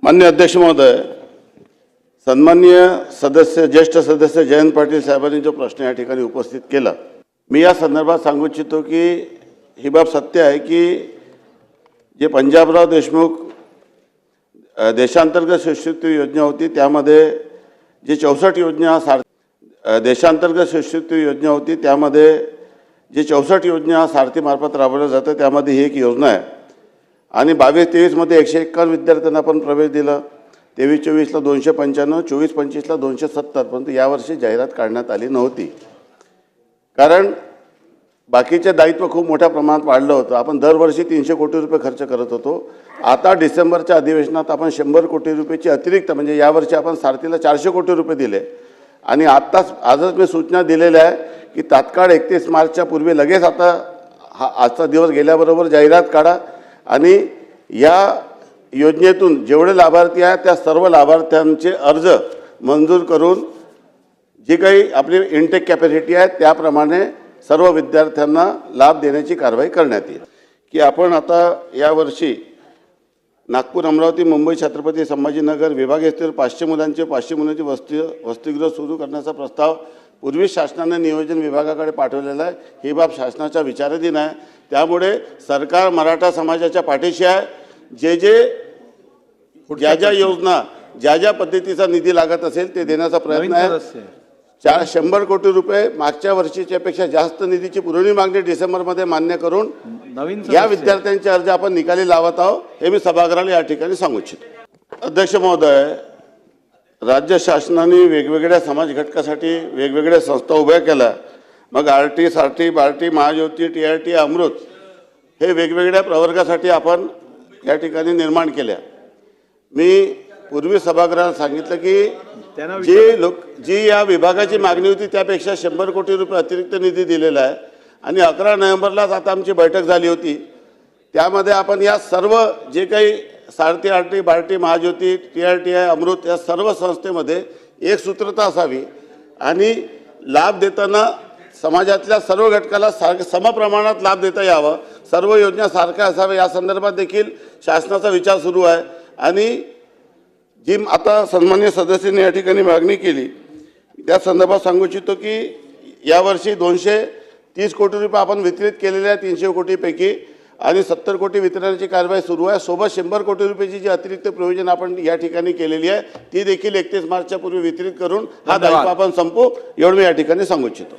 माननीय अध्यक्ष महोदय, सन्माननीय सदस्य ज्येष्ठ सदस्य जयंत पाटील साहेबांनी जो प्रश्न या ठिकाणी उपस्थित केला, मी या संदर्भात सांगू इच्छितो की ही बाब सत्य आहे की जे पंजाबराव देशमुख देशांतर्गत शिष्यवृत्ती योजना होती त्यामध्ये जी 64 योजना देशांतर्गत शिष्यवृत्ती योजना होती त्यामध्ये जी 64 योजना सारथीमार्फत राबवल्या जातात त्यामध्ये ही एक योजना आहे आणि 22-23 मध्ये 151 विद्यार्थ्यांना आपण प्रवेश दिला, 23-24ला 295, 24-25ला 270, परंतु यावर्षी जाहिरात काढण्यात आली नव्हती कारण बाकीचे दायित्व खूप मोठ्या प्रमाणात वाढलं होतं। आपण दरवर्षी 300 कोटी रुपये खर्च करत होतो। आता डिसेंबरच्या अधिवेशनात आपण 100 कोटी रुपयाची अतिरिक्त म्हणजे यावर्षी आपण सारथीला 400 कोटी रुपये दिले आणि आजच मी सूचना दिलेल्या आहे की तात्काळ 31 मार्चच्या पूर्वी लगेच आता आजचा दिवस गेल्याबरोबर जाहिरात काढा आणि या योजनेतून जेवढे लाभार्थी आहेत त्या सर्व लाभार्थ्यांचे अर्ज मंजूर करून जी काही आपली इनटेक कॅपॅसिटी आहे त्याप्रमाणे सर्व विद्यार्थ्यांना लाभ देण्याची कारवाई करण्यात येईल। की आपण आता यावर्षी नागपूर, अमरावती, मुंबई, छत्रपती संभाजीनगर विभागीय 500 मुलांची वसतिगृह सुरू करण्याचा प्रस्ताव पूर्वी शासनाने नियोजन विभागाकडे पाठवलेला आहे। ही बाब शासनाच्या विचाराधीन आहे, त्यामुळे सरकार मराठा समाजाच्या पाठीशी आहे। ज्या योजना ज्या पद्धतीचा निधी लागत असेल ते देण्याचा प्रयत्न आहे। 100 कोटी रुपये मागच्या वर्षीच्या पेक्षा जास्त निधीची पुरवणी मागणी डिसेंबरमध्ये मान्य करून या विद्यार्थ्यांचे अर्ज आपण निकाली लावत आहोत, हे मी सभागृहाला या ठिकाणी सांगू इच्छितो। अध्यक्ष महोदय, राज्य शासनाने वेगवेगळ्या समाज घटकासाठी वेगवेगळ्या संस्था उभ्या केल्या, मग आरटी, सारथी, बार्टी, महाज्योती, TRT, अमृत हे वेगवेगळ्या प्रवर्गासाठी आपण या ठिकाणी निर्माण केल्या। मी पूर्वी सभागृहाला सांगितलं की जी या विभागाची मागणी होती त्यापेक्षा 100 कोटी रुपये अतिरिक्त निधी दिलेला आहे आणि 11 नोव्हेंबरलाच आता आमची बैठक झाली होती, त्यामध्ये आपण या सर्व जे काही सारथी, आरटी, बार्टी, महाज्योती, TRT आहे, अमृत या सर्व संस्थेमध्ये एक सूत्रता असावी आणि लाभ देताना समाजातल्या सर्व घटकाला समप्रमाणात लाभ देता यावा, सर्व योजना सारख्या असाव्या या संदर्भात देखील शासनाचा विचार सुरू आहे। आणि जी आता सन्माननीय सदस्यांनी या ठिकाणी मागणी केली त्या संदर्भात सांगू इच्छितो की यावर्षी 230 कोटी रुपये आपण वितरित केलेले आहे 300 कोटीपैकी आणि 70 कोटी वितरणाची कारवाई सुरू आहे। सोबत 100 कोटी रुपयाची जी अतिरिक्त प्रोव्हिजन आपण या ठिकाणी केलेली आहे ती देखील 31 मार्चच्या पूर्वी वितरित करून हा दायित्व आपण संपू, एवढं मी या ठिकाणी सांगू इच्छितो।